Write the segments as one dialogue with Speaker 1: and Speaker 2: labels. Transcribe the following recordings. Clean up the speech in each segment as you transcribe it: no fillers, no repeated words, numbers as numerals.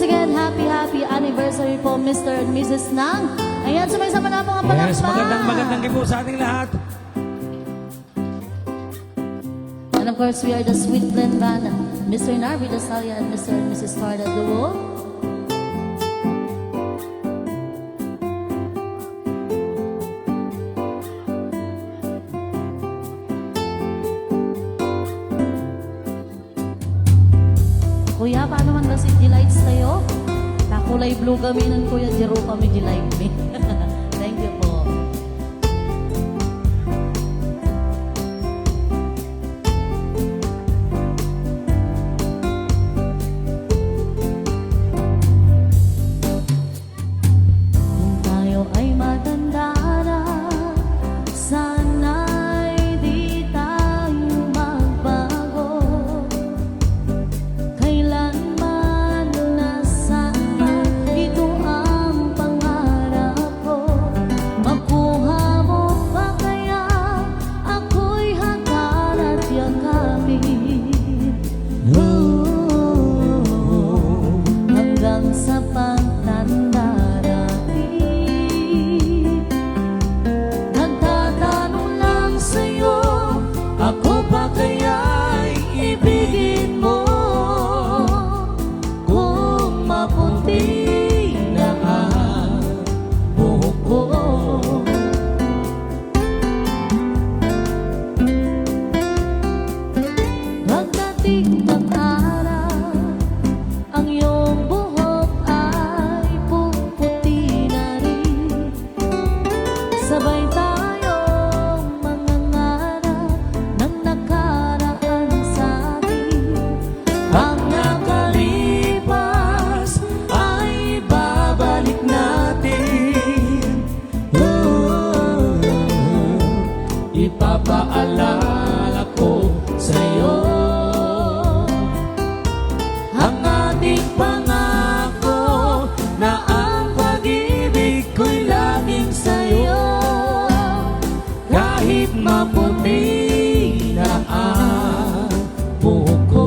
Speaker 1: again, happy anniversary po, Mr. and Mrs. Nang. Ayan, sumay-sama na mga palakpak.
Speaker 2: Yes, magandang gabi po sa ating lahat.
Speaker 1: And of course, we are the Sweet Blend Band, Mr. Narvi Dasalia and Mr. and Mrs. Farda Duo. Kuya, paano man ba si Delights kayo? Nakulay blue kami ng Kuya Jero kami Delight me. Thank you po. Kung tayo ay matanda na, sana'y di tayo magbago. Kailanman na sana ito ang pangarap ko. Makuha mo ba kaya ako'y hangad at yakapin? Hanggang sa pagtanda natin. Nagtatanong lang sa'yo, ako ba kaya'y ibigin mo? Kung maputi na ang buhok ko, pagdating ng araw, ang iyong buhok ay puputi na rin. Sabay tayong mangangarap ng nakaraan sa atin. Ang nakalipas ay babalik natin. Ipapaalala ko sa'yo ang ating pangako na ang pag-ibig ko'y laging sa'yo. Kahit maputi na ang buhok ko.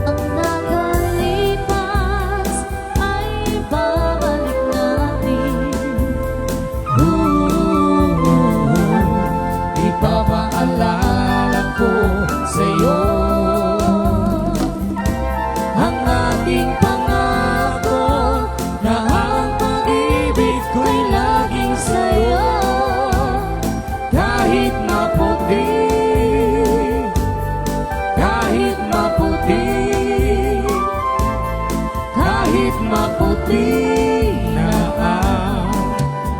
Speaker 1: Ang nakalipas ay babalik natin. Ipapaalala ko sa'yo ang ating pangako na ang pag-ibig ko'y laging sa'yo. Kahit maputi, kahit maputi, kahit maputi na ang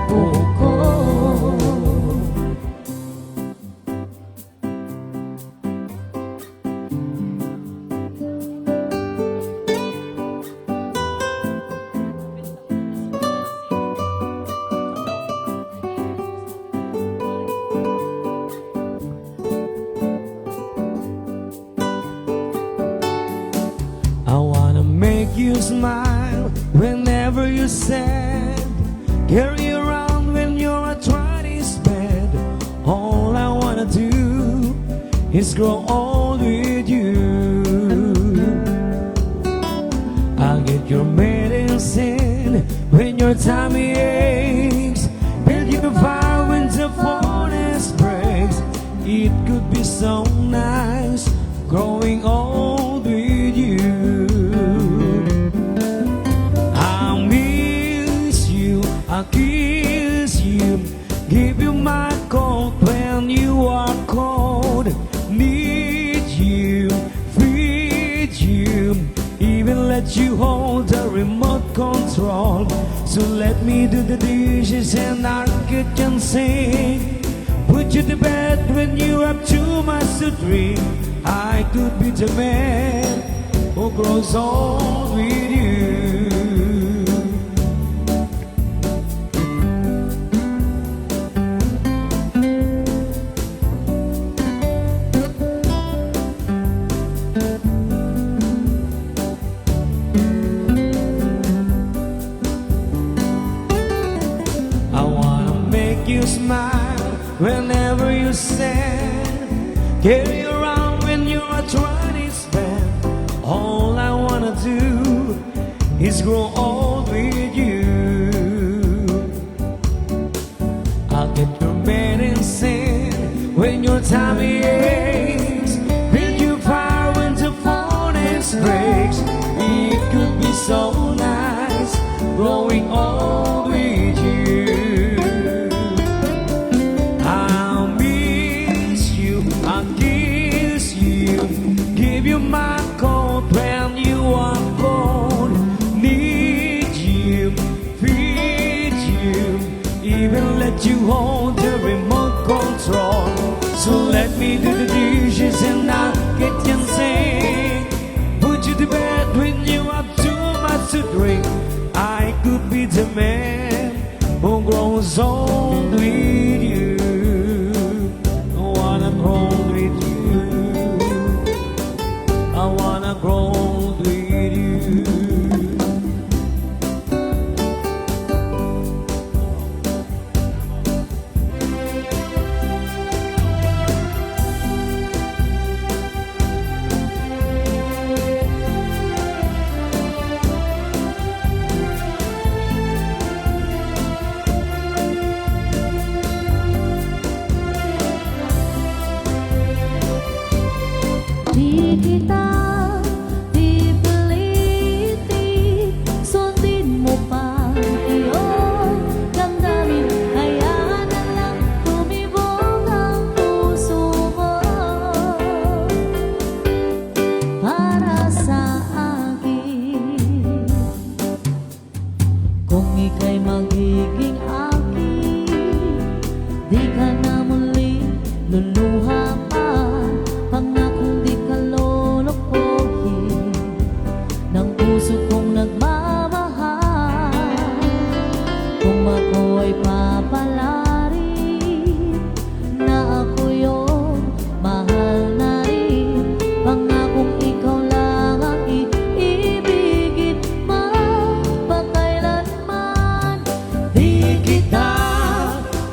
Speaker 1: buhok ko.
Speaker 2: I wanna make you smile whenever you're sad. Carry you around when you're a twice bed. All I wanna do is grow old with you. I'll get your medicine when your tummy aches. Build you a fire when the furnace breaks. It could be so nice growing old with you. I miss you, I kiss you, give you my coat when you are cold. Need you, feed you, even let you hold the remote control. So let me do the dishes and our kitchen sink. Put you to bed when you have too much to drink. I could be the man who grows old with you. whenever you stand. Carry around when you are trying to spend. All I wanna do is grow old with you. I'll get your medicine when your tummy aches. Build you fire when the furnace breaks. It could be so nice growing old with you. I'll miss you, I'll kiss you, give you my coat when you are cold. Need you, feed you, even let you hold the remote control. So let me do the dishes and I'll get you sing. Put you to bed when you have too much to drink. I could be the man who grows old with you. I wanna grow old with you. I wanna grow old with you.
Speaker 1: Di kita pipilitin, sundin mo pa iyong damdamin. Hayaan na lang tumibok ang puso mo para sa akin. Kung ika'y magiging akin, di ka na muli luluha pa. Pangakong di ka lolokohin ng puso kong nagmamahal. Kung ako ay papalarin na ako yung mahal na rin. Pangakong ikaw lang ang iibigin magpakailanman.
Speaker 2: Di kita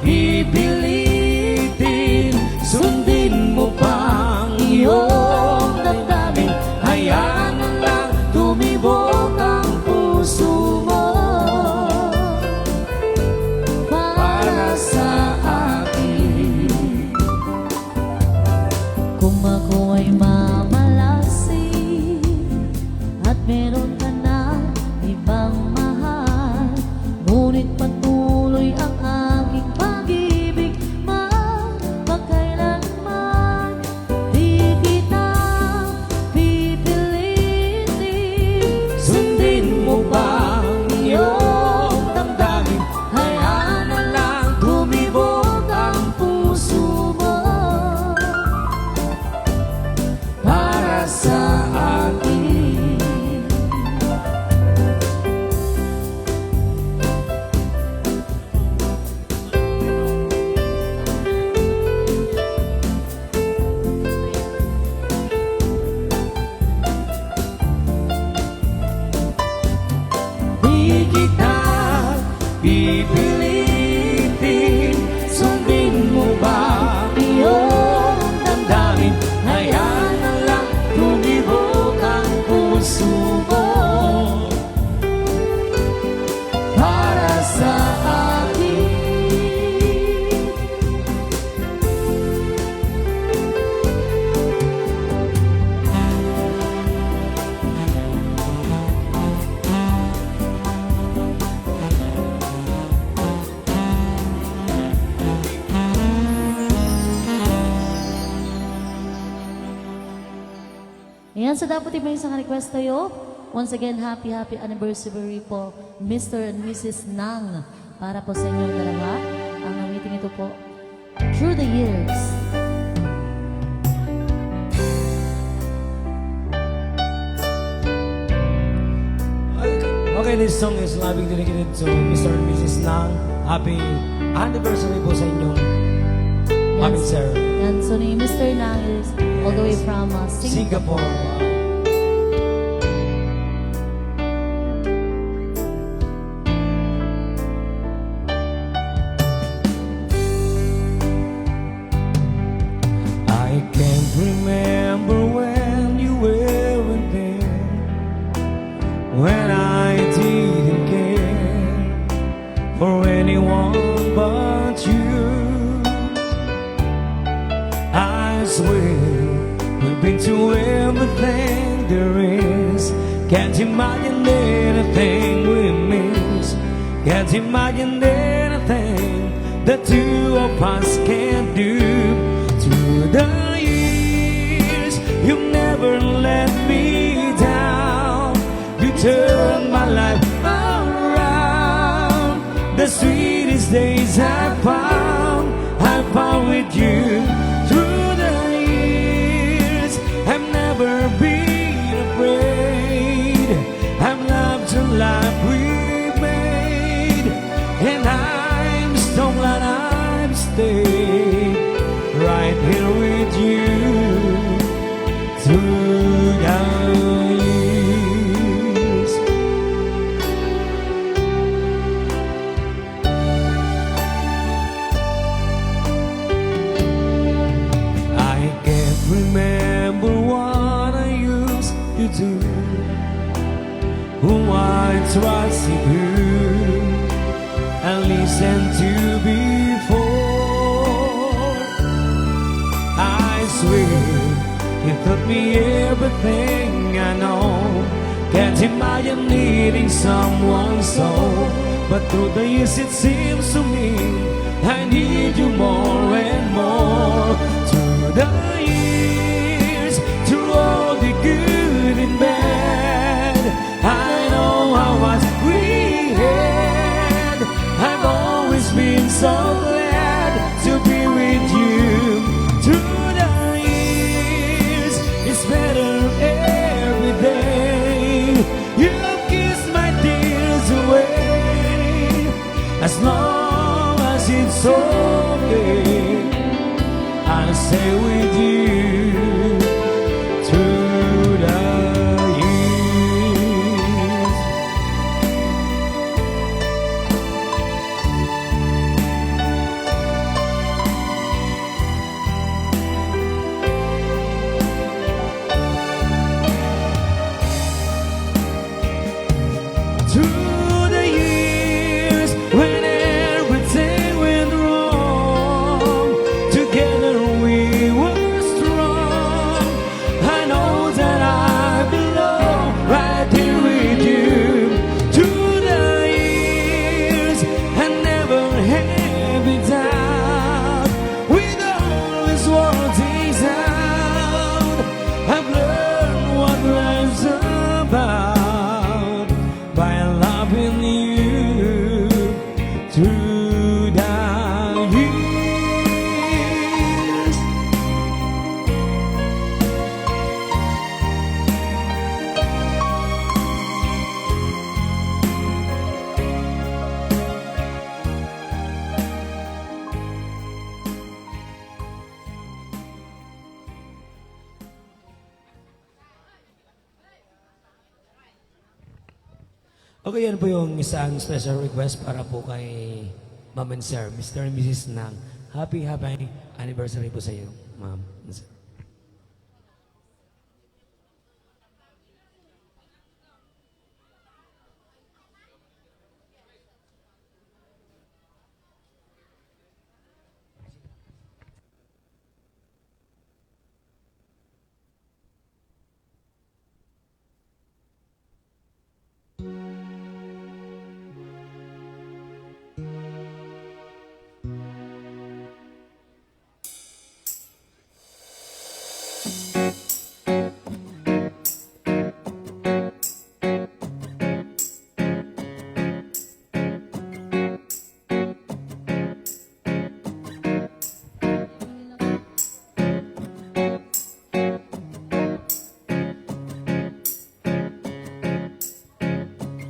Speaker 2: ipilitin, sundin mo pa iyong damdamin. Hayaan na lang tumibok ang puso mo para sa akin.
Speaker 1: Kung ako ay mamalasin at meron ka na ibang mahal, ngunit patuloy ang aking pag-ibig magpakailanman. Di kita pipilitin,
Speaker 2: Sundin mo ba ang iyong damdamin?
Speaker 1: hayaan na lang tumibok ang puso mo
Speaker 2: Para sa akin. Di kita pipilitin, sundin mo ba iyong damdamin? Hayaan na lang tumibok ang puso mo para sa akin.
Speaker 1: Ayan, so dapat may isang request tayo. Once again, happy anniversary po, Mr. and Mrs. Nang. Para po sa inyong dalawa. Ang awiting ito po, Through the Years.
Speaker 2: Okay, this song is loving dedicated to Mr. and Mrs. Nang. Happy anniversary po sa inyong
Speaker 1: Yan,
Speaker 2: amin, sir.
Speaker 1: yan, so ni Mr. Nang is all the way from Singapore.
Speaker 2: Singapore. when I didn't care for anyone but you. I swear we've been to everything there is. Can't imagine anything we miss. Can't imagine anything the two of us can do. Through the years, you've never let me down. You turned my life around. The sweetest days I found with you. Through the years, I've never been afraid. I've loved the life we made, and I'm so glad I'm staying right here with you through the years. I can't remember what I used to do, who I trusted you and listened to before. I swear you taught me everything I know. Can't imagine needing someone so, but through the years it seems to me I need you more and more. Through the years, through all the good and bad, I know how much we had. I've always been so glad to be with you. Through the years, it's better every day. You've kissed my tears away. As long as it's okay, I'll stay with you through the years. Through the years, when everything went wrong, together we were strong. I know that I belong right here with you. Through the years, I never had a doubt. We'd always work things out. I've learned what life's about by loving you through the years. Okay, yan po yung isang special request para po kay Ma'am and Sir, Mr. and Mrs. Nang. Happy anniversary po sa iyo, Ma'am and Sir.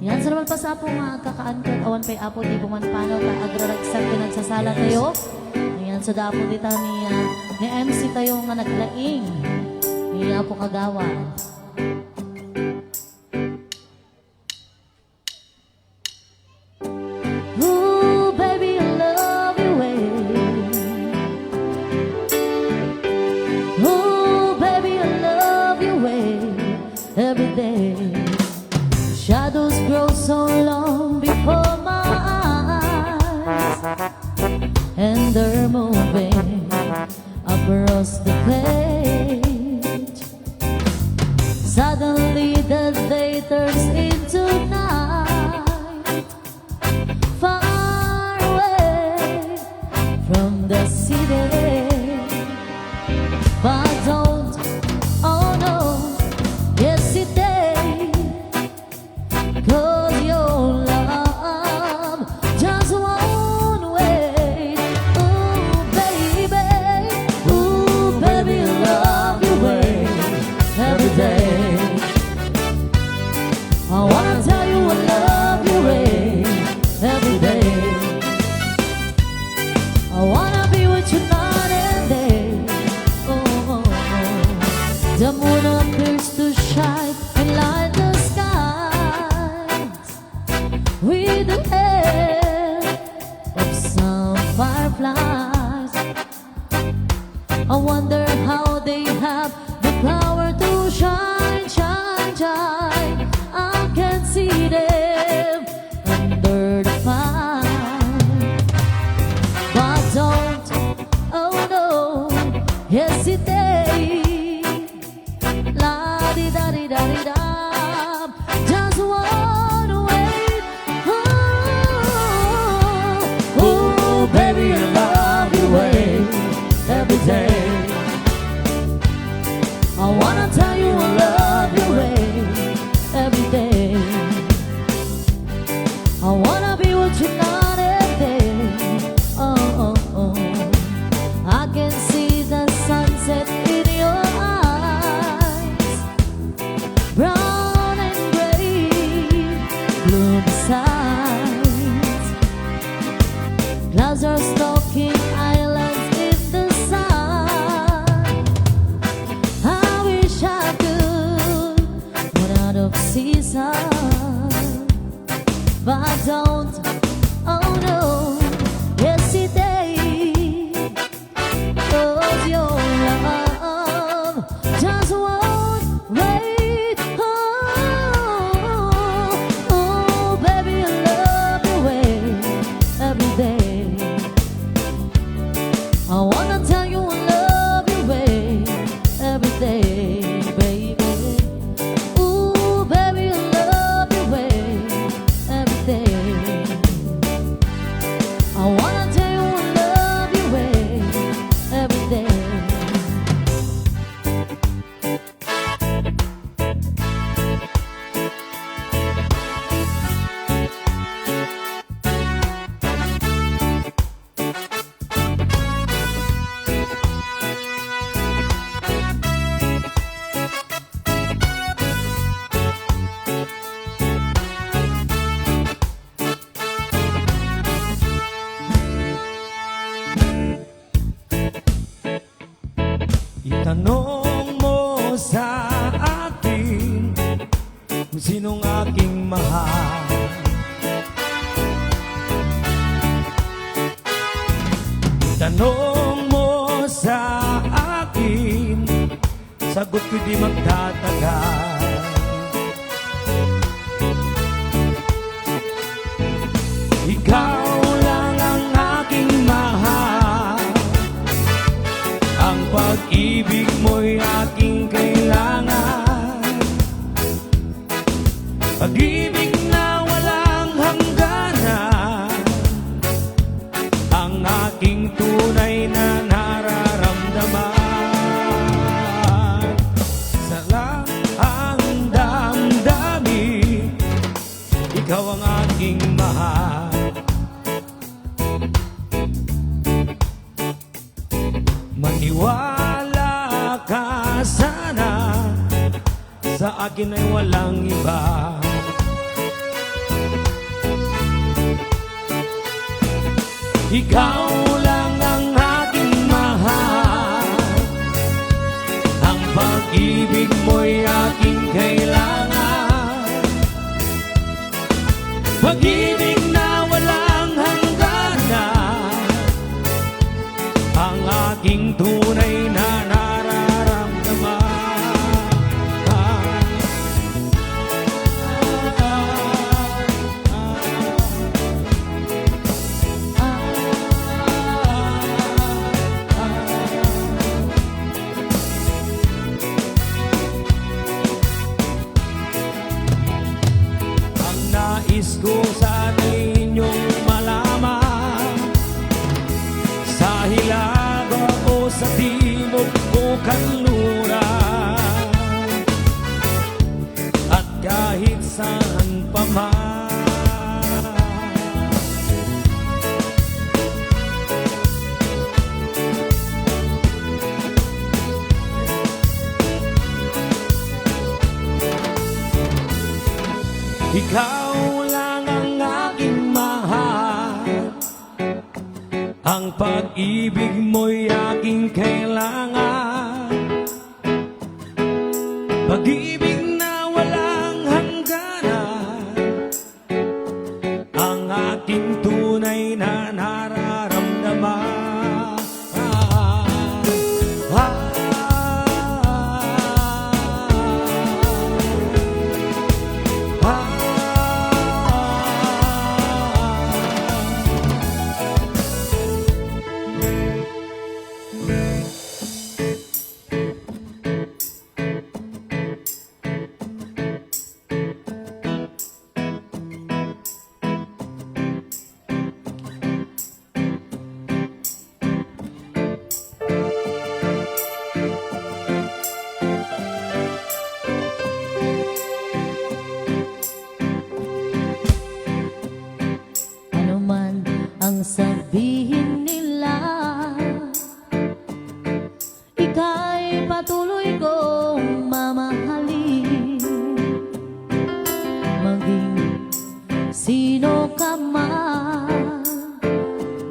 Speaker 1: Yan, sa naman pa sa po nga kakaan ko, awan pa'y apo di bumanpano, ta agraragsan pinagsasala tayo. Ayan, sa dapo dito ni MC tayo nga naglaing. Ni Apo Kagawa. Ooh, baby, I love you, ooh, baby, I love you, every day. Shadows grow so long before my eyes, and they're moving across the page. Suddenly the day turns into night, far away from the city. But don't, oh no, hesitate, 'cause your love just won't wait. Ooh baby, love you wait every day. I wanna tell you I love you wait every day. I wanna be with you night and day. The moon appears to shine and light the skies with the help of some fireflies. I wonder how they have the power to shine, shine, shine. I can see them under the fire. But don't, oh no, hesitate. La-di-da-di-da-di-da, just wanna wait. Oh, baby, I love you wait every day. I wanna tell you I love you wait every day. I wanna be with you night and day. Oh, oh, oh. I can see the sunset in your eyes, brown and gray, blue besides. Clouds are stalking islands in the sun. I wish I could run out of season, but don't, oh no, hesitate, 'cause your love just won't wait. Oh, baby, I love you wait every day. I wanna tell you I love you wait every day, baby. Ooh, baby, I love you wait every day. I wanna tell you I love you wait every day.
Speaker 2: Itanong mo sa akin kung sinong aking mahal. Itanong mo sa akin, sagot ko di magtatagal. Ikaw lang ang aking mahal, ang pag-ibig mo'y aking kailangan. Pag-ibig na walang hangganan, ang aking tunay na nararamdaman. Sa ang damdamin, ikaw ang aking mahal. Maniwala ka sana, sa akin ay walang iba. Ikaw lang ang aking mahal, ang pag-ibig mo'y aking kailangan. Pag-ibig na walang hangganan, ang aking tunay na nararamdaman. nais ko sana inyong malaman. Sa hilaga o sa timog o kanluran, at kahit saan pa man, ikaw lang ang aking mahal. Ang pag-ibig mo'y aking kailangan. Pag-ibig na walang hangganan, ang aking tunay na nararamdaman.
Speaker 1: Ano man ang sabihin nila, ika'y patuloy kong mamahalin. Maging sino ka man,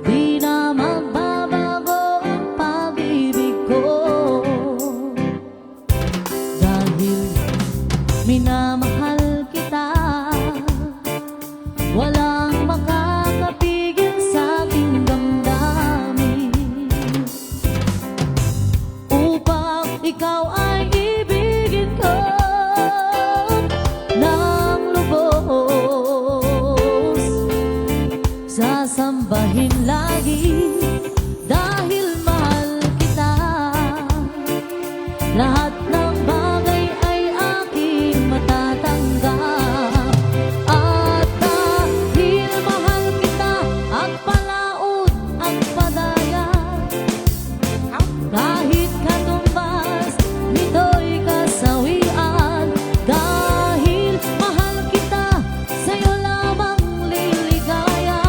Speaker 1: di na magbabago ang pag-ibig ko. Dahil minamahal kita, walang makakapigil sa aking damdamin. Upang ikaw ay ibigin ko ng lubos, sasambahin lagi dahil mahal kita. Lahat ng bagay ay aking matatanggap. At dahil mahal kita at palaot ang padaya, kahit katumbas nito'y kasawian. Dahil mahal kita, sa'yo lamang liligaya,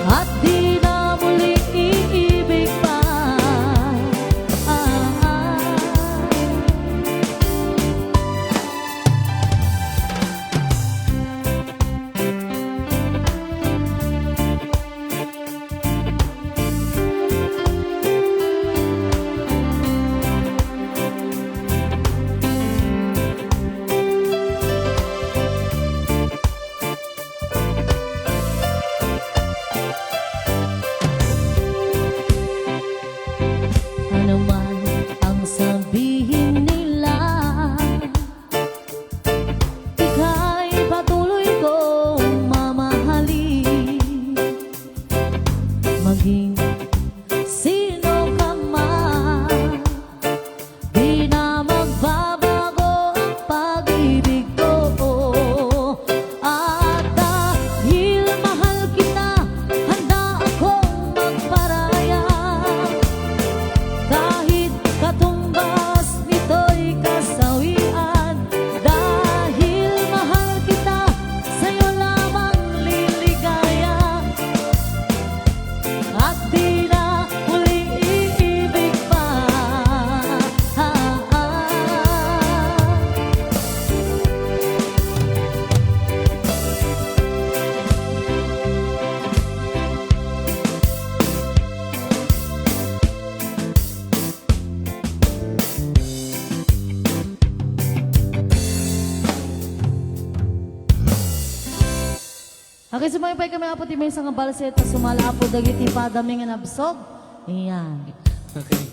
Speaker 1: at di na muli iibig pa. Ano man ang sabihin nila, ika'y patuloy kong mamahalin. Maging sino ka man, di na magbabago ang pag-ibig ko. At dahil mahal kita, handa akong magparaya. Kahit katumbas nito'y kasawian. Dahil mahal kita, sa'yo lamang liligaya, at di na muli iibig pa. Okay, sumaypay kami apot may isang balset na sumalapo dagiti padaming nga nabsog. Iyan.
Speaker 2: Okay.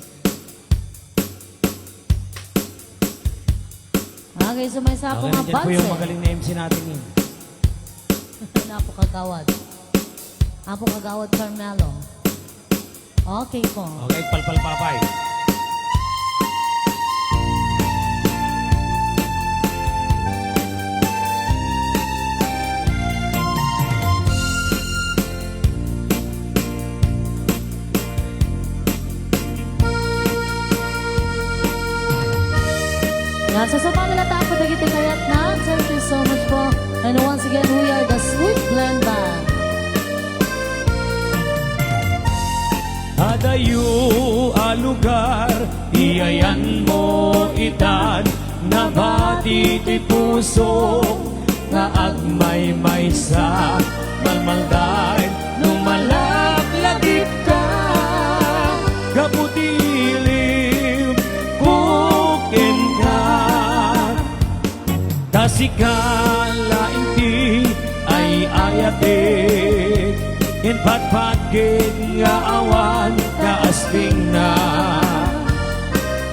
Speaker 1: Okay, sumay sa ako
Speaker 2: Okay,
Speaker 1: nga
Speaker 2: nandiyan po yung
Speaker 1: balset.
Speaker 2: magaling na MC natin yun.
Speaker 1: Apo kagawad. Apo kagawad Carmelo. Okay po.
Speaker 2: Okay, palpal papay. Hadayo a lugar, iyayan mo itan, nabati ti puso, nga agmay-may sa malmalday, lumalaklagip ka, kaputilim, kukin ka, tasikala inti ay ayatik, in patpatgin nga awan, kaasping na,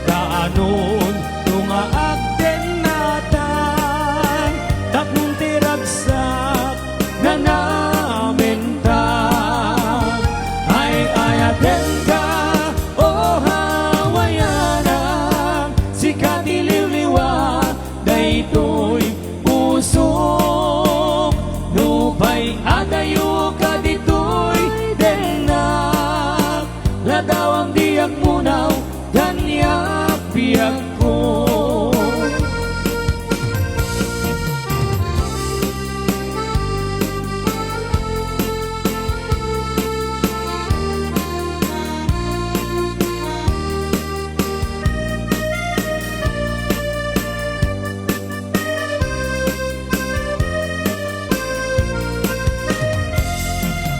Speaker 2: kaanon, tungaagden natan, tapnong tiragsak, na namin ta, ay ayaten ka, o hawayanang, si kadiliwliwa, daytoy pusok, nupay adayo ka ditoy, denak, ladawang diyak munaw, ganyak biyak ko.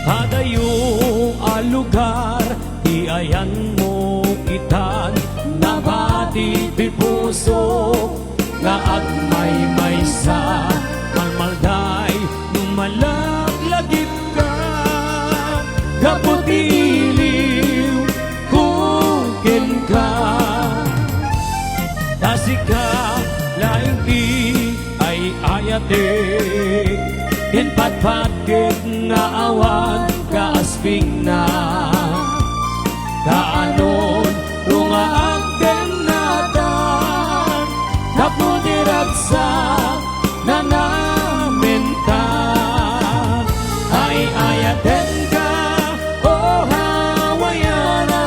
Speaker 2: Hadayo a lugar, iayan mo itan, nabati ti puso, nga agmay-may sa malmalday, lumalaklagip ka, kaputiliw, kukin ka, tasika, laing ti ay ayatik, in patpatgit nga awan, kaasping na, kaanon, tungaagden natan, kaputiragsak, na namin ta, ay ayaten ka, o hawayana,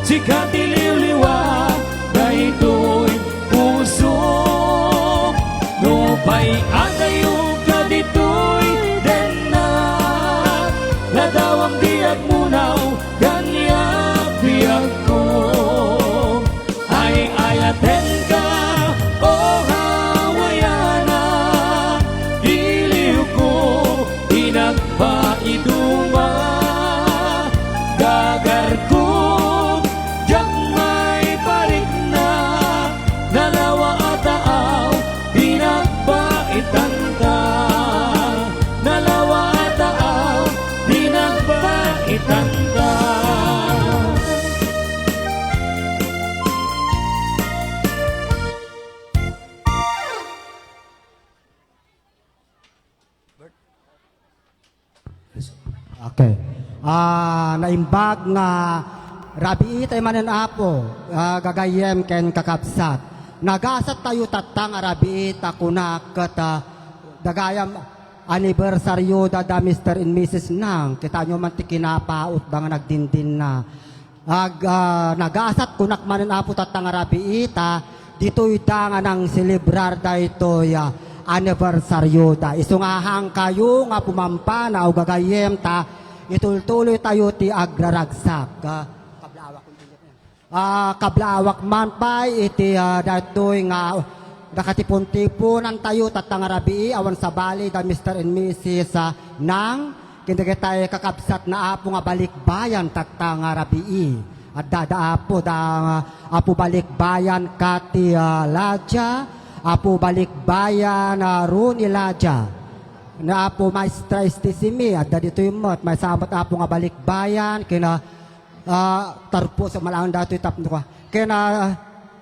Speaker 2: si kadiliwliwa, daytoy puso, nupay adayo ka ditoy, denak, ladawang diyak munaw, ganyak biyak ko, ay ayaten ka, o hawayana, iliw ko, pinagpaiduma, dagar ko, diyak may parik na, dalawa ataaw, pinagpaitan ka, dalawa ataaw, pinagpaitan ka.
Speaker 3: Okay. Naimbag nga rabi itay manen apo, gagayem ken kakabsat. Nagasat tayo tatang rabi ita kunak kat dagayam anibersaryo da Mr. and Mrs. Nang. Kita nyo man ti kinapaut da nga nagdindin na. Nagasat kunak manen apo tatang rabi ita, dito'y da nga nang celebrar da ito'y anibersaryo da. Isungahang kayo nga pumampa na o gagayem ta, itultuloy tayo ti agraragsak. Kablawak man pa iti datoy nga nakatipon-tiponan tayo tatang rabi awan sa bali da Mr. and Mrs. Nang kinagitay kakabsat na apo nga balikbayan tatang rabi at dadaapo da apo balikbayan kati Ladja, apo balikbayan Runi Ladja na apo maestra istisimi at dito yung mat may sabat apo nga balikbayan kina tarpo sa malang dato'y tapno ko kina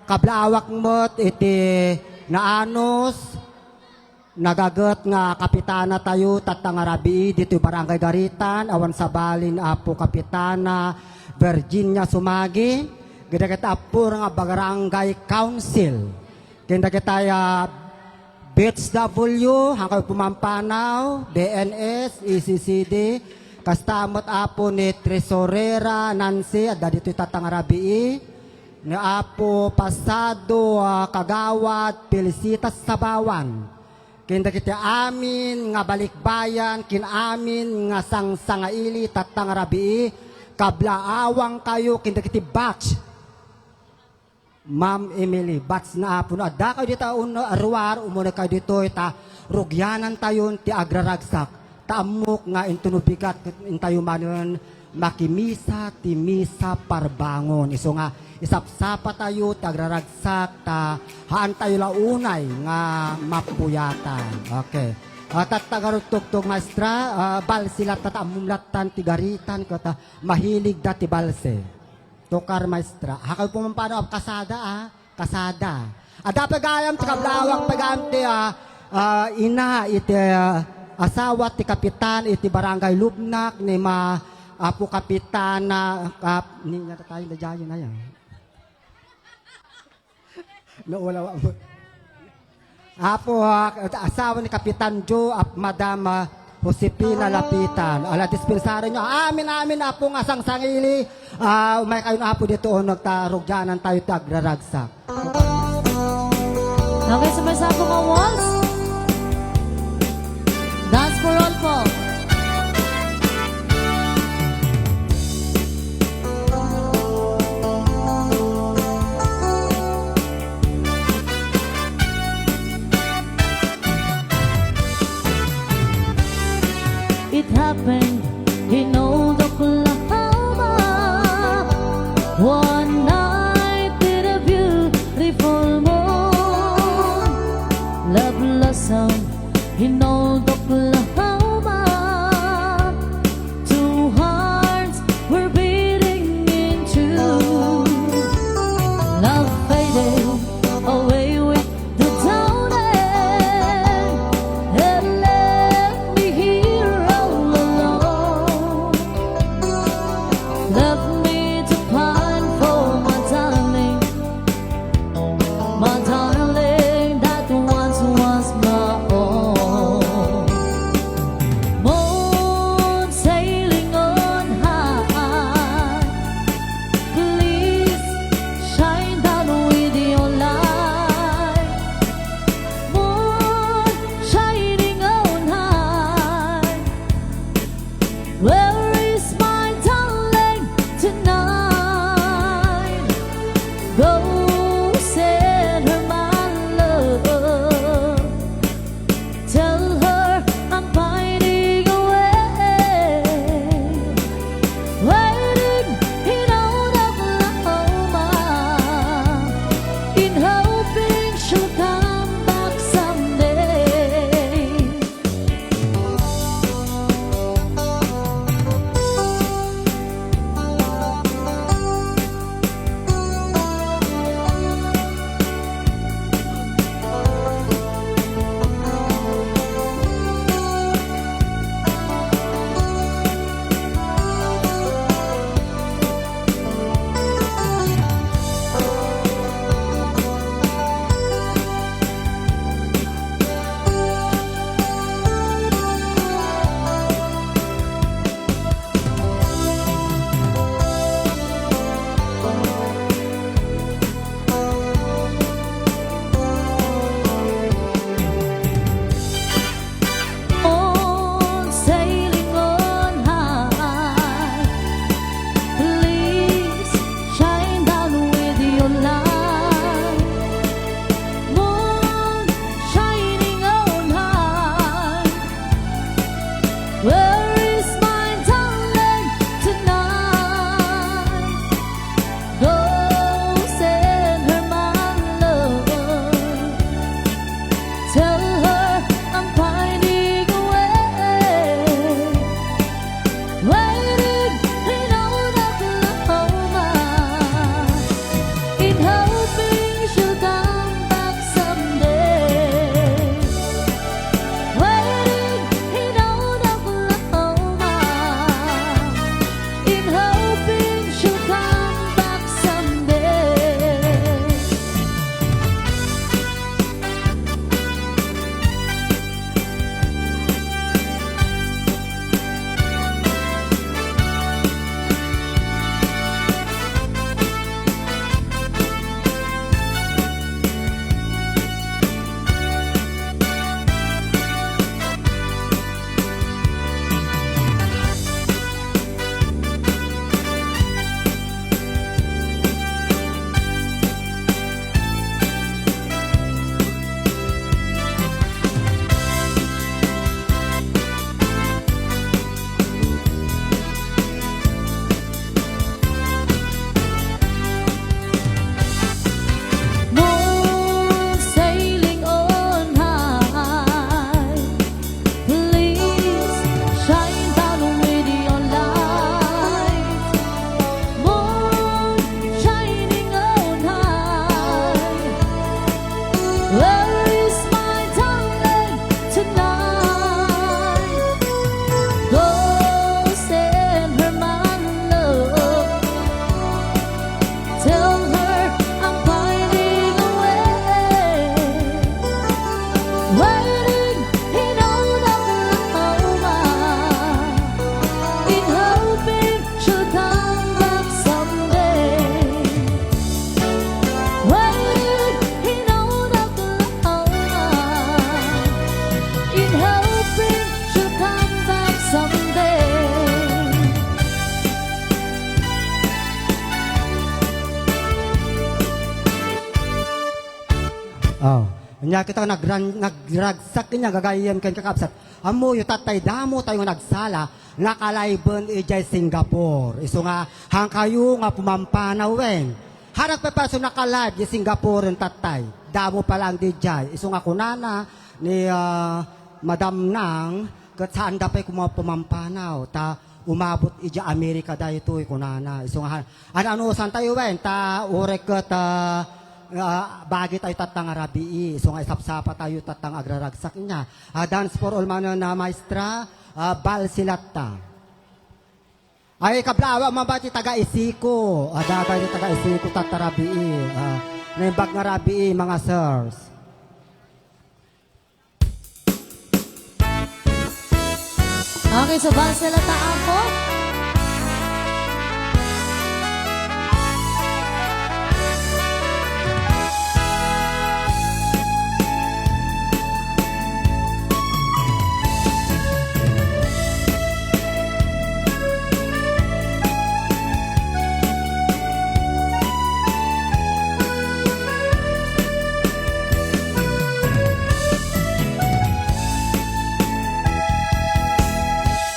Speaker 3: kablawak mot iti naanos nagagat nga kapitana tayo tatang rabi dito barangay Garitan awan sa balin apo kapitana Virginia Sumagi gida kita apo nga barangay council kinda kita BHW, hanggang pumampanaw, DNS, ECCD, kastamot apo ni Tresorera, Nancy, at dito tatang rabi, ni apo Pasado, Kagawad, Pilisitas, Sabawan. Kinda kita amin, nga balikbayan, kin amin, nga sangsangaili, tatang rabi, kablaawang kayo kindagiti batch. Ma'am Emily, batch na po na. Da kayo dito arwar, umuna kayo dito, ta rugyanan tayo ti agraragsak. Taamok nga intunubigat, intayo manon makimisa, timisa, parbangon. Iso nga, isapsapa tayo, tagraragsak, haan tayo launay nga mapuyatan. Okay. At tagarutugtog maestra, balsilat tatamumlatan, tigaritan, kata mahilig dati balse. Tukar maestra. Hakaw po man paano, kasada kasada. Dapat gayam, tikablawak, pagam ti ina, iti asawa, ti kapitan, iti barangay Lubnak, ni apo kapitan na, ni nata tayo na dyan na yan. Nawala mo. Apo, asawa ni Kapitan Joe at Madam Josepina Lapitan. Ala, dispensary nyo. Amin, apo nga sang sangili. May kayo na apo dito o nagtarugyanan tayo tagraragsak.
Speaker 1: Okay, sabay-sabay po mga waltz. Dance for all po. It happened in old Oklahoma. One night in a beautiful moon, love blossomed in old Oklahoma. Two hearts were beating in tune. Love faded away with the dawning, and left me here all alone. Left me to pine for my darling that once was my own.
Speaker 3: Niya kita nagragsak niya gagayam kan kakabsat. Amo yung tatay damo tayo nagsala nakalayban ijay Singapore. Iso nga hang kayo nga pumampanaw wen. Harap pa paso nakalive di Singapore yung tatay. Damo pa lang di jay. Iso nga kunana ni Madam Nang kat saan dapay pumampanaw ta umabot ija Amerika dahi ito'y kunana. Iso nga ano san tayo wen ta urek kat bagi tayo tatang arabii. So nga isapsapa tayo tatang agraragsak niya. Dance for all man na maestra, bal silata. Ay kablawa mabati taga isiko. Daga ni taga isiko tatarabii. Naimbag nga rabii mga sirs.
Speaker 1: Okay, so bal sila taan po.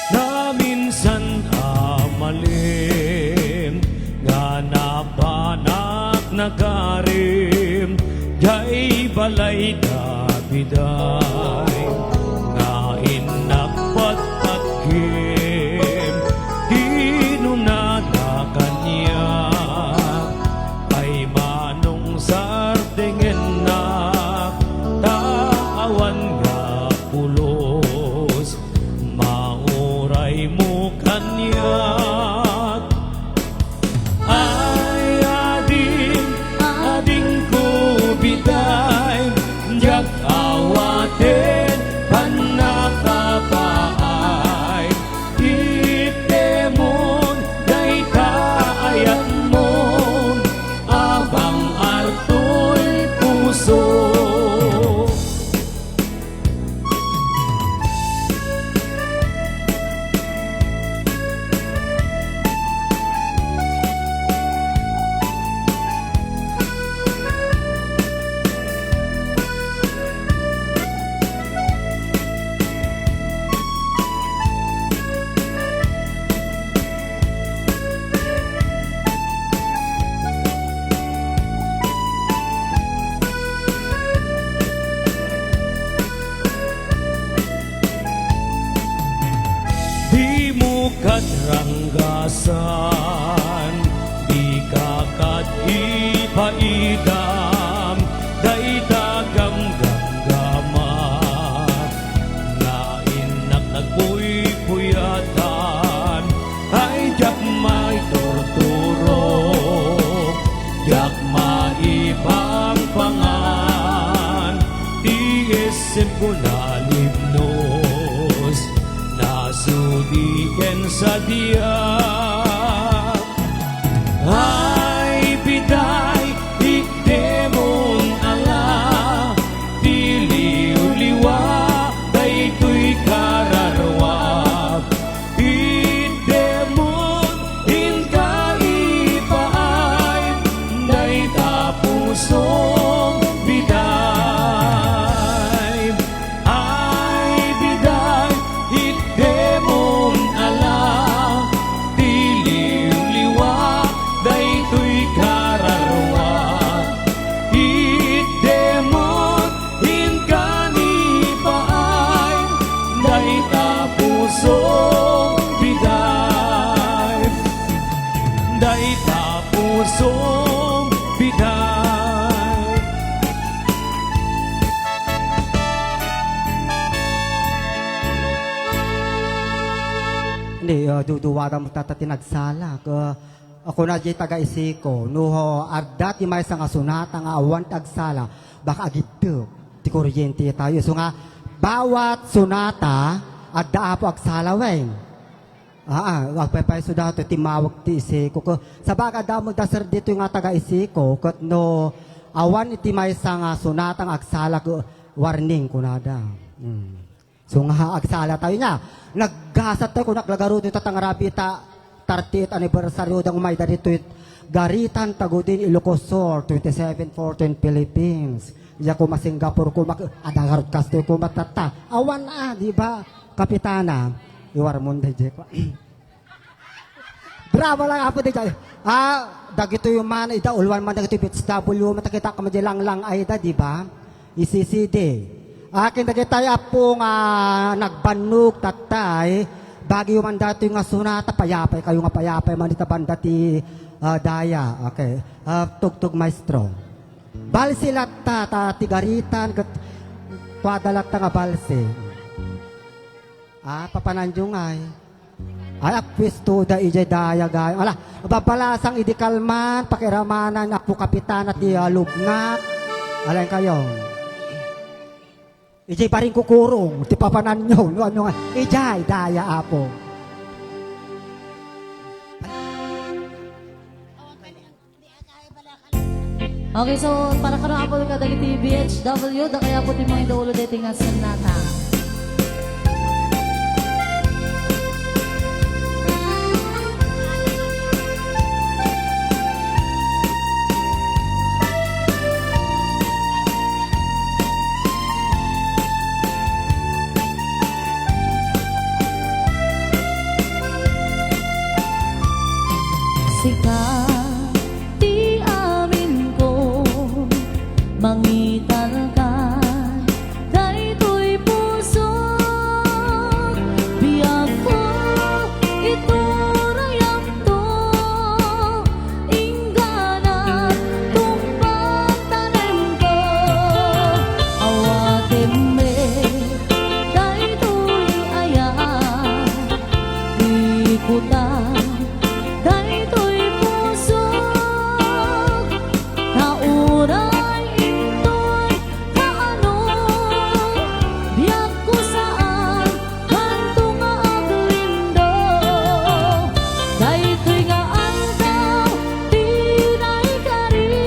Speaker 2: Na minsan amalim nga napanak nagarim jay balay dabiday nga inakpat patkim ginunada kanya ay manong sardingen na taawan nga pulos mauray mo kanyak ay ading ko biday jak awaten panakapaay itemon day kaayat mo abang artoy puso. Di mo kadranggasan, di kakat ipaidam, day dagam gamgama, na inak nagpuy-puyatan, ay jak may torturo, jak maipang pangan, tiisin ko na libnos, nasudiken sa diyak ay biday ikdemon ala tiliw-liwa daytoy kararwa ikdemon inkaipaay day tapusong biday ay biday ikdemon ala tiliw-liwa daytoy kararwa ikdemon inkanipaay day tapusong biday day tapusong biday.
Speaker 3: Hindi, duduwara mo tatinagsala. Ako na jay taga isiko. Nuho, ardat yung may isang asunata nga awan tagsala. Baka agito. Ti kuryente tayo. So nga, bawat sunata, at daapo agsala wen. Wagpapay so dato, timawag ti isiko. Sa baga damo dasar dito yung nga taga isiko. Kat no, awan iti may isang sunatang agsala ko, warning kunada. So nga agsala tayo niya. Naggasat tayo kung naglagaro dito tatangarabi ta 30th anniversary dang umayda dito garitan tagudin Ilocosur 2714 Philippines. iya ko Singapore ko adagarot kasto ko matata. Awan di ba? Kapitana, iwar mo na ko. Bravo lang apo di jay. Dagito yung man ida ulwan man dagito PHW matakita ka lang ay di ba? ICCD. Akin dagitay apo nga nagbanug tatay bagyo man dato yung sunata payapay kayo nga payapay man dita banda ti daya. Okay. Tugtog maestro. Balsi latta ta tigaritan kat tuadalat nga balsi. Papananjong ay. Pwesto da ijay daya gay. Ala, babalasang idikalman, pakiramanan apo kapitan at lubngat. Alain kayo. Ijay pa rin kukurong, ti papanan nyo. Ano nga, ijay daya apo.
Speaker 1: Okay, so para ka na po ka dagiti BHW, da kaya po ti mga idaulo dito nga sanata. Sika, di amin ko, mangitan ka, dahito'y puso, biyag ko, ito rayam to, ingganat, tumpang tanem ko, awatin me, dahito'y ayan, ikutan, dahito'y puso, nauray ito'y kaano, biyak ko saan, kanto nga aglindo, dahito'y nga antaw, tinay kari,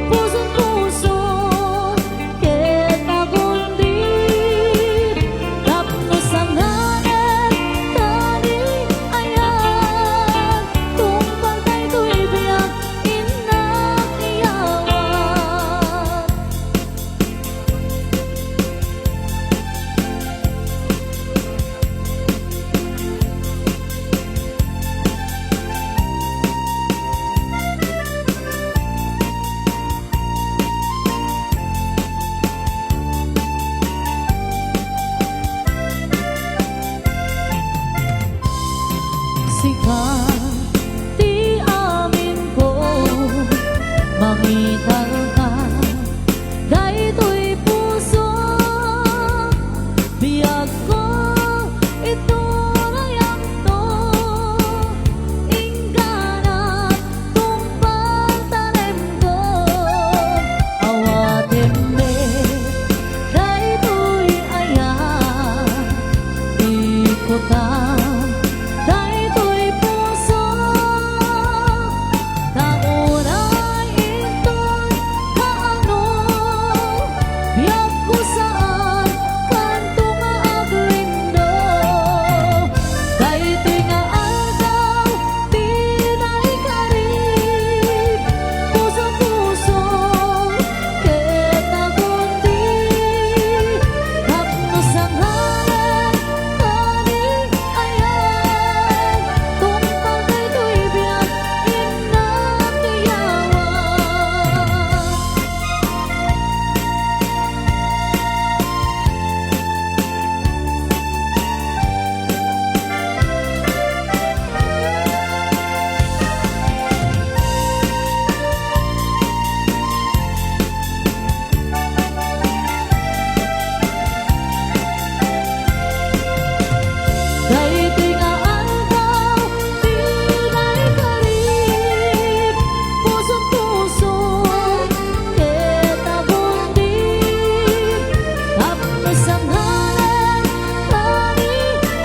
Speaker 1: pusong puso, kita gundi, tapno sa nganet, tani ayan, tumpang dahito'y biyak, inak iyawan. Sika, di amin ko, mangitan ka, dahito'y puso, biyag ko, ito rayam to, ingganat, tumpang tanem ko, awatin me, dahito'y ayan, ikutan, dahito'y puso, nauray ito'y kaano, biyak ko saan, kanto nga aglindo, dahito'y nga aldaw, tinay karib, puso-puso, kita gundi, tapno sa ngalan, kani ayan, tumpang dahito'y biyak, inak iyawan. Dahito'y nga antaw, tinay karib, pusong-puso, kita gundi, tapno sa ngalan, kani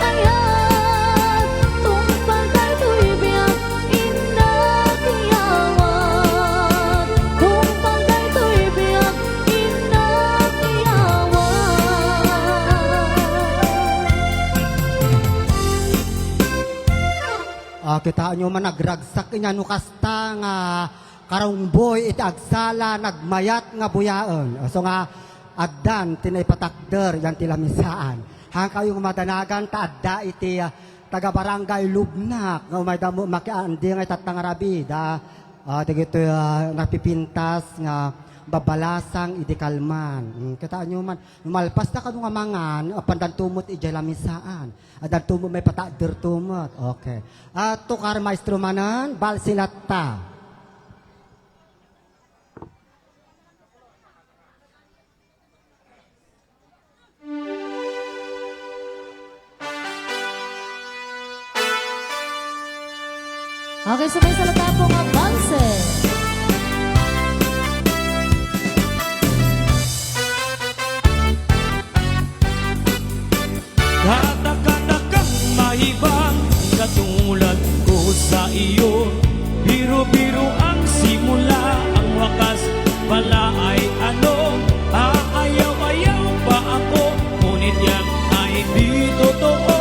Speaker 1: ayan, tumpang dahito'y biyak, inak iyawan, tumpang dahito'y biyak, inak iyawan.
Speaker 3: Kita nyo man nagragsak inya no kasta nga karungboy iti agsala nagmayat nga buyaon. So nga addan tinay patakder yan tilamisaan. Hang kayong madanagan ta adda iti taga barangay Lubnak nga umay damo makiandi nga tatangarabi da dagito napipintas nga babalasang idikalman. Kita nyo man, malpas na kanong amangan, pandantumot ijay-lamisaan. Adantumot may patakder tumot. Okay. Tukar maestro manan, balsilata.
Speaker 1: Okay, so may salata po nga banse.
Speaker 2: Katakatang mahibang katulad ko sa iyo. Biro-biro ang simula, ang wakas pala ay ano. Aayaw-ayaw pa ako, ngunit yan ay di totoo.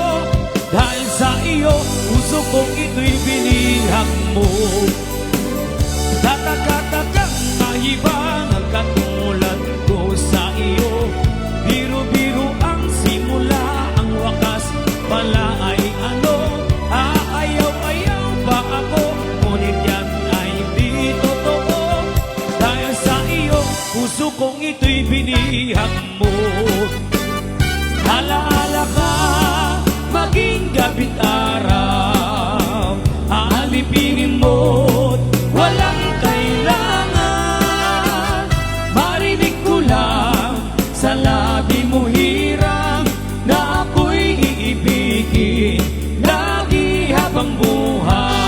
Speaker 2: Dahil sa iyo, puso kong ito'y binihag mo. Katakatang mahibang ang katulad ko sa iyo. Biro-biro ang simula, ang wakas pala ay ano. Aayaw-ayaw pa ako, ngunit yan ay di totoo. Dahil sa iyo, puso kong ito'y binihag mo. Alaala ka, maging gabi't araw, aalipinin mo't walang kailangan. Marinig ko lang sa labi mo hirang na ako'y iibigin lagi habang buhay.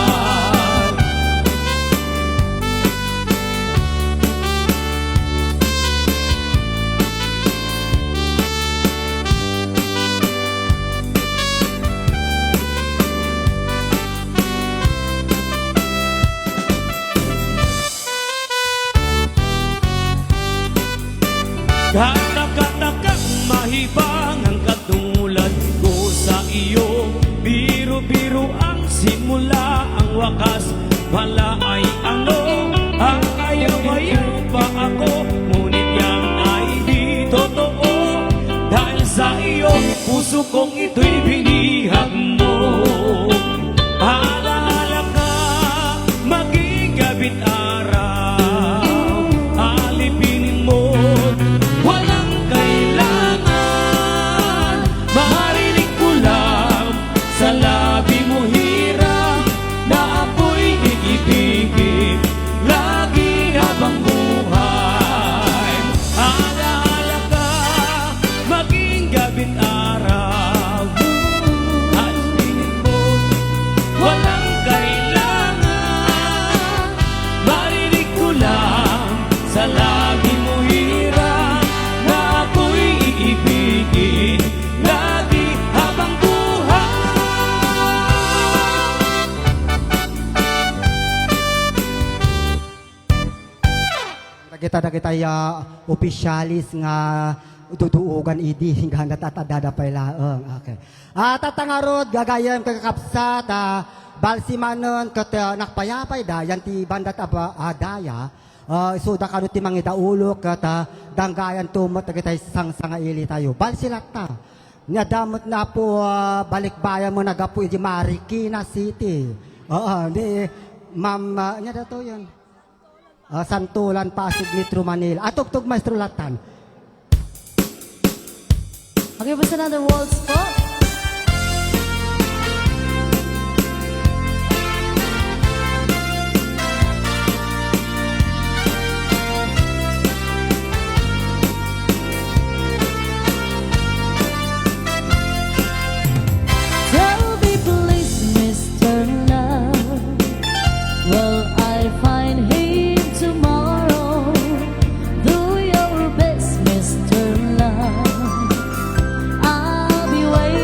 Speaker 2: Katakatang mahibang ang katulad ko sa iyo. Biro-biro ang simula, ang wakas pala ay ano. Ang ayaw-ayaw pa ako, ngunit yan ay di totoo. Dahil sa iyo, puso kong ito'y binihag mo. Alaala ka, maging gabi't araw, alipinin mo walang kailangan. Marinig ko lang sa labi mo hirang na ako'y iibigin lagi habang buhay. Alaala ka, maging gabi't araw, alipinin mo walang kailangan. Marinig ko lang sa labi mo hirang na ako'y iibigin lagi habang buhay.
Speaker 3: Kita opisyalis nga duduugan idi nga natatadada pa ilaang. Okay. Tatangarod gagayem kakapsat balsimanon ket nakpayapay da yan ti bandat aba daya. Isuda kanu ti mangidaulok ket danggayan tumot dagitay sang ili tayo. Balsilata. Nya damot na po balikbayan mo nagapu idi Marikina City. Ni Ma'am nya dato yan. Santulan, Pasig, Metro Manila. Atugtog Maestro Latan.
Speaker 1: Okay, basta another waltz po. Tell me please, Mr. Love, will I find him tomorrow? Do your best, Mr. Love. I'll be waiting.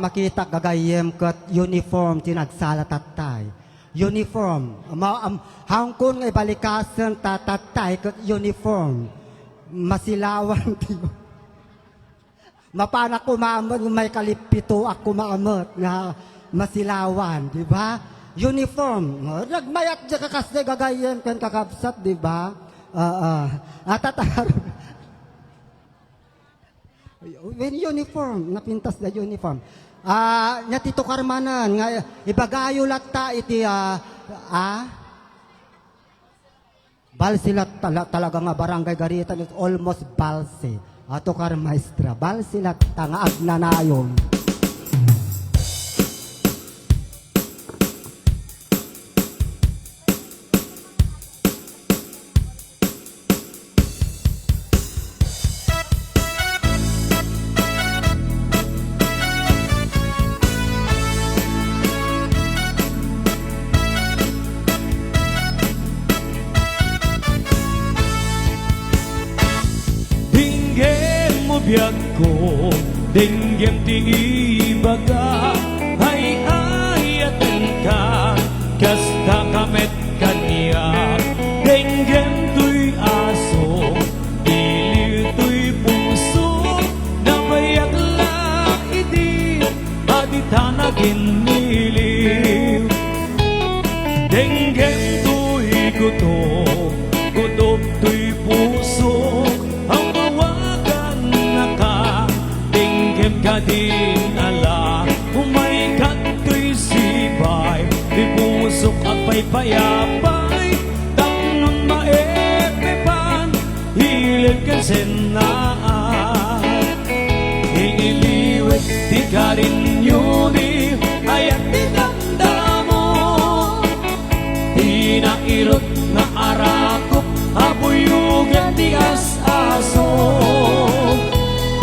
Speaker 3: makita gagayem kat uniform tinagsala tatay. Uniform. Hangkon nga ibalikasan tatatay kat uniform. Masilawan tiyo. Mapana ko maamot may kalipito ako maamot nga masilawan, di ba? Uniform. Nagmayat dyan kakasde gagayem kan kakabsat, di ba? Atatar. When uniform, napintas na uniform. Nya Tito Carmanan, nga ibagayo latta iti balsilat talaga nga barangay Garitan, it's almost balsi. Ato kar maestra, balsilat nga agnanayon.
Speaker 2: Biyag ko, dinggem ti ibaga, ay ayatan ka, kasta kamet kanya. Dinggem tuy aso, dili tuy puso, nabayak la iti, aditanagin niliw. Dinggem tuy gutom, gutom tuy puso, ang kadin ala, umay kato'y sibay, ipusok at paypayapay, tangon maepepan, hilid ka senaan. Iiliwit, di ka rin yuni, ayat tinanda mo, inairot na arakop, abuyugan di as-aso.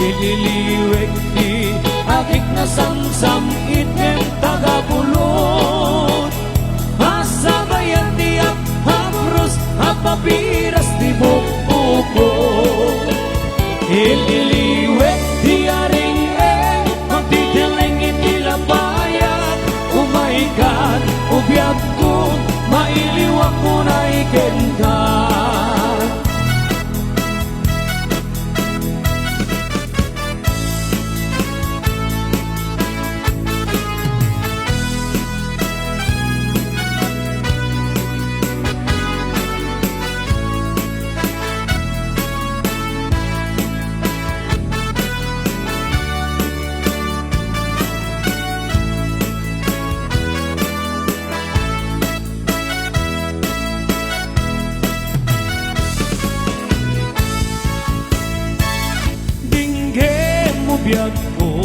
Speaker 2: Ililiwik di akik na samsam item tagapulot, masabayan di hapros hapapiras di buko. Ililiwik di aring magtitiling itilabayan, umaikan ubiyag ko, mailiwak ko na ikenkan. Biyag ko,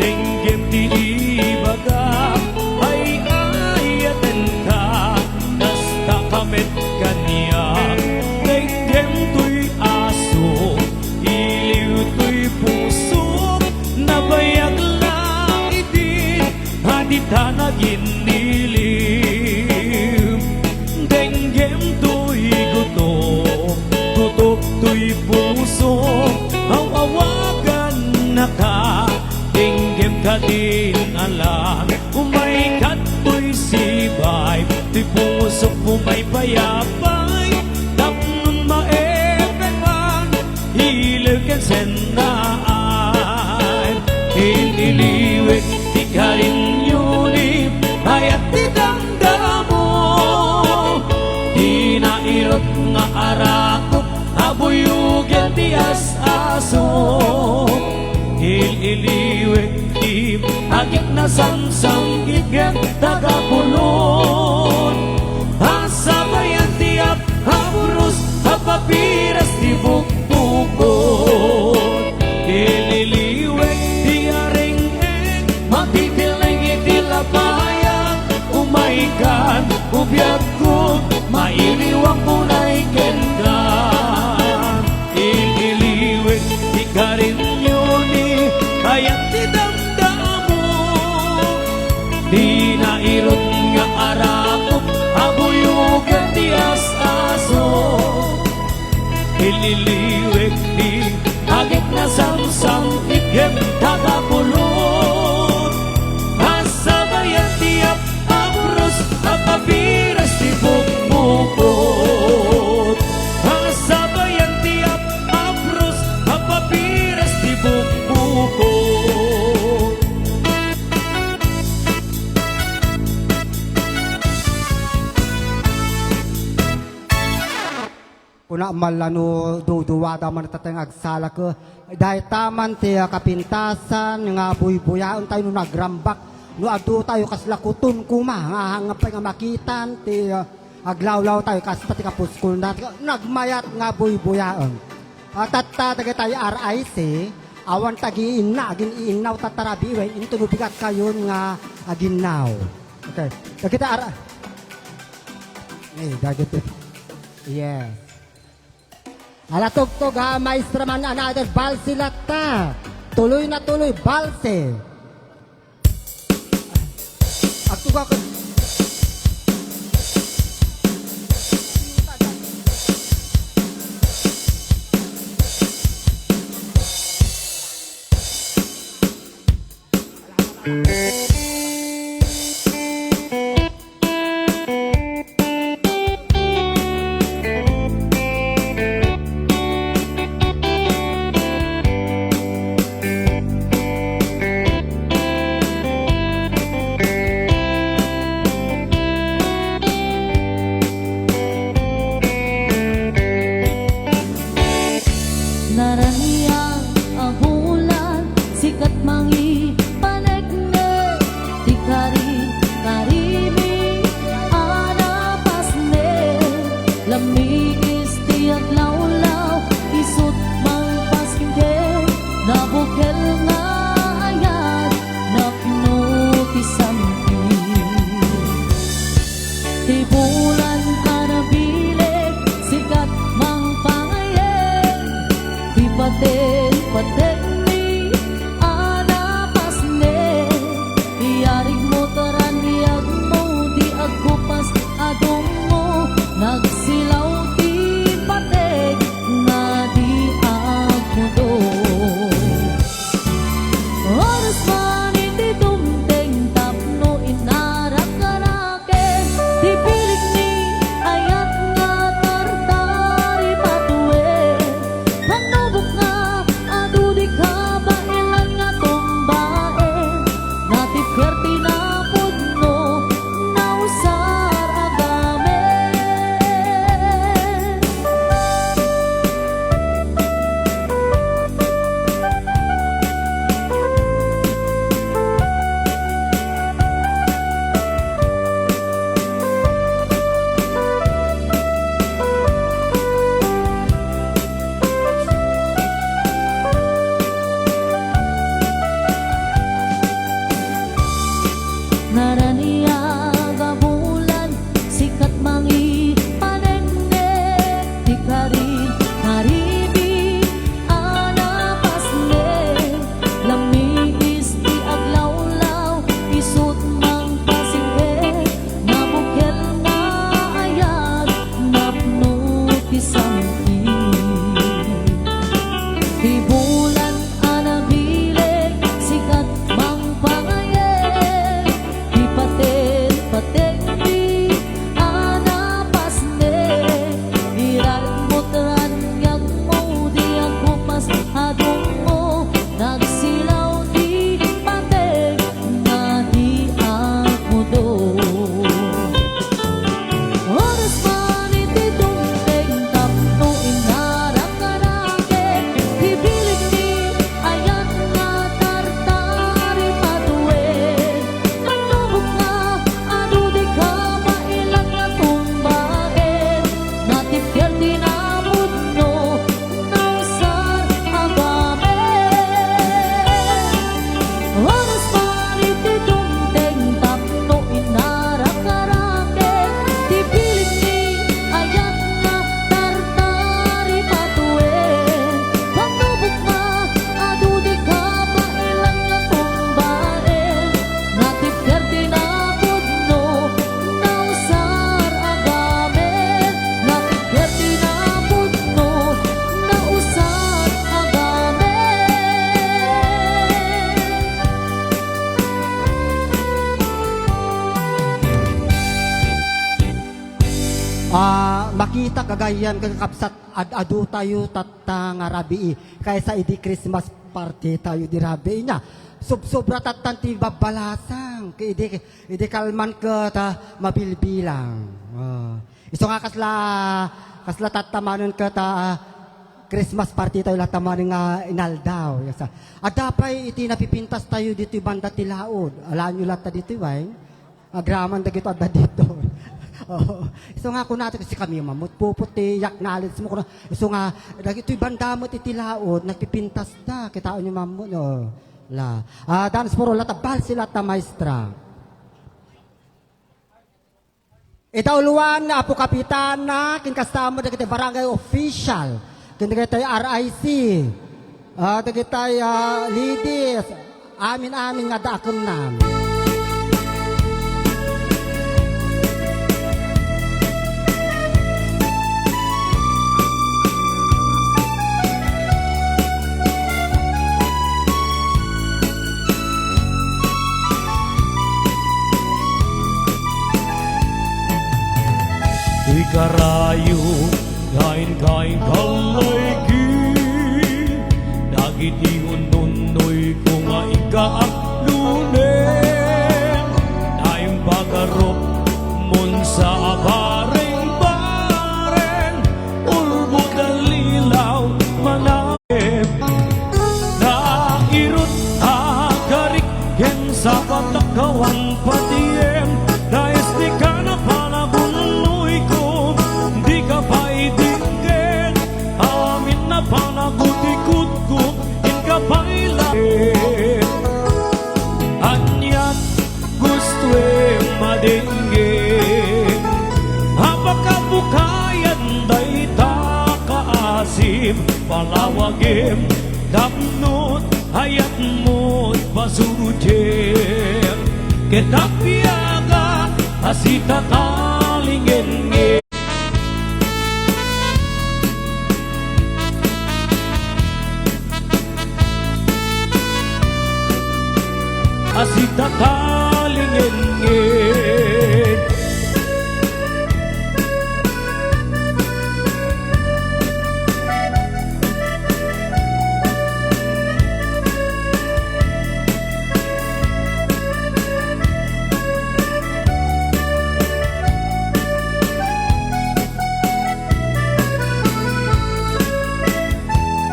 Speaker 2: dinggem di ibaga, ay ayatan ka, kasta kamet kanya. Dinggem tuy aso, iliw tuy puso, nabayag lang itin, haditanagin niliw. Dinggem tuy gutom, gutom tuy puso, awawagan naka, dinggem ka din alam, umay kato'y sibay, tuy pusok umay payapay, tapnon maepepan, hilig ka senaan. Iniliwik, di ka rin yunip, ayat ditanda mo, inairot nga arakop, abuyugan di as-aso. Ililiwik di agit na samsam igem tagapulot, asabayan tiap haburos hapapiras di bukbukot. Ililiwik di aring magtitiling itilabayan, umaikan ubiyag ko, mailiwang ko na ikendan. Ililiwik di ka rin ayat tidamda mo, di nairot nga arakop, abuyugan di as-aso. Ililiwik di agit na samsam igem tagapulot, papiras ti bukbukod. Ang sabayan tiap apros, ang papiras ti bukbukod.
Speaker 3: Una malano duduwada man tatang agsala ko dahil taman ti kapintasan nga buy-buyaon tayo no nagrambak no adu tayo kaslakuton kuma nga hangapay nga makitan ti aglawlaw tayo kasta ti kapuskul na nagmayat nga buy-buyaon at tagay tayo RIC awan tagiin na agin iinaw tatarabi way into bigat kayon nga aginaw okay kita dagit yes. Alatugtog ha, maestra man another balse latta. Tuloy na tuloy, balse. Agtug ako.
Speaker 1: Naraniang ahulan, sikat mangi panegne, di karimi, anapasne, lamigis tiyak lawlaw, isut mang pasingge, nabukel nga ayan, napnutisan tibulan anabile, sikat mang pangayen, paten ni anapasne iyarig mo taran iyag mo di agkupas adong mo nagsilaw ti patek nga di agmudo oras man iti dumteng tapno inarak-arake ti pilik ni ayat nga tartari patuwe manubok nga
Speaker 3: makita kagayan kakapsat adu tayo tatta nga rabii kaysa idi Christmas party tayo di rabii niya sobra tatan ti babalasang idi kalman ka ta mabilbilang iso nga kasla tatamanon ka ta Christmas party tayo latamanon nga inaldaw yasa adapay iti napipintas tayo dito banda ti laod alam nyo lata dito ay agraman da gito adda dito. Oh, iso nga ko natin kasi kami mamut puputi yak knowledge mo ko iso nga dagitoy bandamot iti laod nagpipintas da kitaon ni mamut no la dance for all tabal sila ta maestra itawluan na apo kapitana kin kasama dagiti barangay official kin dagiti RIC dagiti ladies amin nga daakem nam.
Speaker 2: Ikarayo, kain-kain kalaygi Dagiti ununoy ko nga ikaaklunen Tayong pagarop mon sa abareng-bareng Ulbo dalilaw manawip Nairot agarik ken sa patakawang patiem Dahil di ka na panabunoy ko Di ka pa itingin Amin na panagutikot ko Di ka pa ilapit Anyat gusto madinggin Habakabukayan day takaasim Palawagim Dapnot hayat mo't pasudjem Ketapiaga asita kalingin Asita kalingin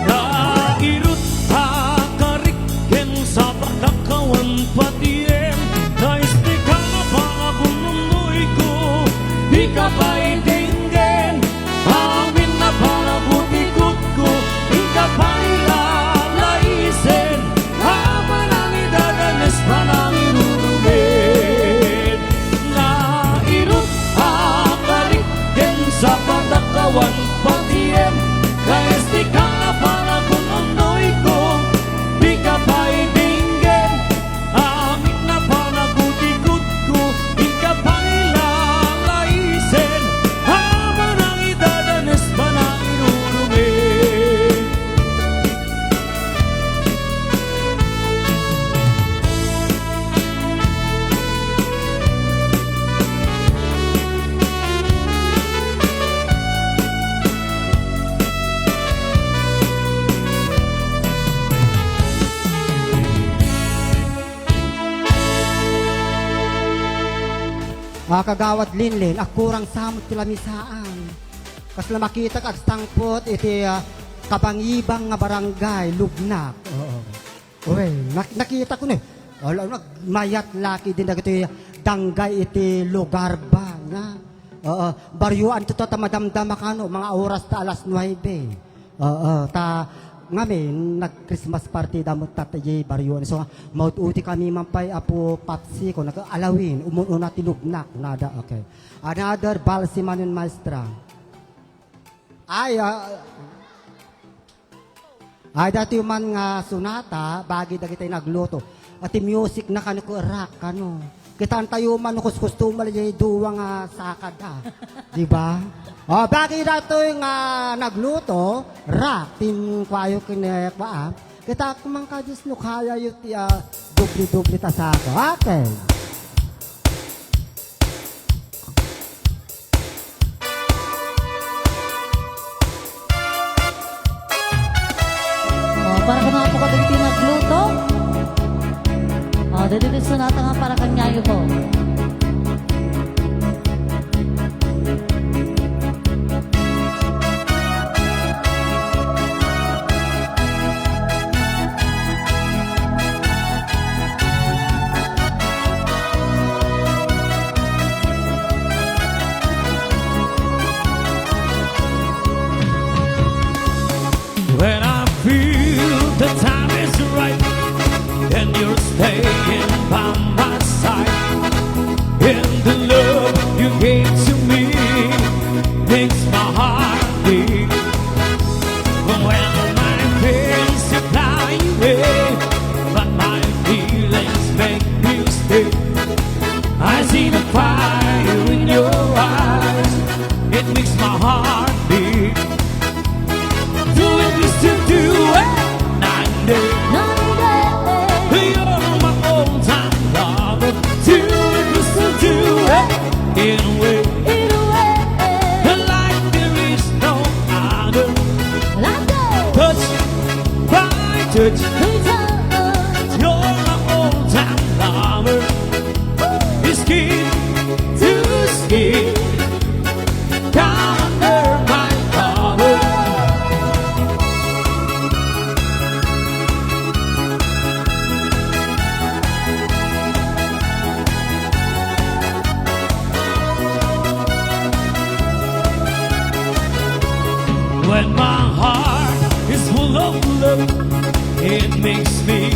Speaker 2: Nairut hakarik ken sa patakawan patiem Nais di ka na pangabununoy ko Di ka pa itingin Amin na panabutikot ko Di ka pa ilalaisen Haman ang idadanes panang irurumin Nairut hakarik ken sa patakawan patiem Nais di ka na pangabununoy ko Di ka pa itingin Amin na panabutikot ko Di ka pa ilalaisen Haman ang idadanes panang irurumin
Speaker 3: Kagawad linlin, akurang samot kilamisaan. Kas na makita kag stangpot, iti kabangibang nga barangay, lugnak. Uy, nakita ko na. Mayat laki din na iti danggay iti lugar ba. Na? Baryuan ito ta madamdama kano, mga oras ta alas 9. Ngamin, nag-Christmas party damot tatayi baryuan. So, maututi kami mampay apo papsi ko, nag-alawin, umununa tilugnak, nada, okay. Another balsi manon maestra. Ay, dati man nga sunata, bagi da kita'y nagluto. At music na kano ko rock, kano. Kitaan tayo man, kuskustumal yung duwa nga sakad, diba? Bagi dato yung nagluto, rock, tin kwayo kinekwa, kita kumang ka Diyos kaya yung dubli-dubli tasako. Okay.
Speaker 1: Dedito sonata nga para kanyayo po.
Speaker 2: When I feel the time is right and you're staying by my side, and the love you gave to me makes my heart beat. When my feelings fly away, but my feelings make me stay. I see the fire in your eyes, it makes my heart beat. Do it, used to do it, night and day. You're my old-time lover. Do it, used to do it, in a way. Like there is no other. Touch by touch, you're my old-time lover. Skin to skin, down under my cover. When my heart is full of love, it makes me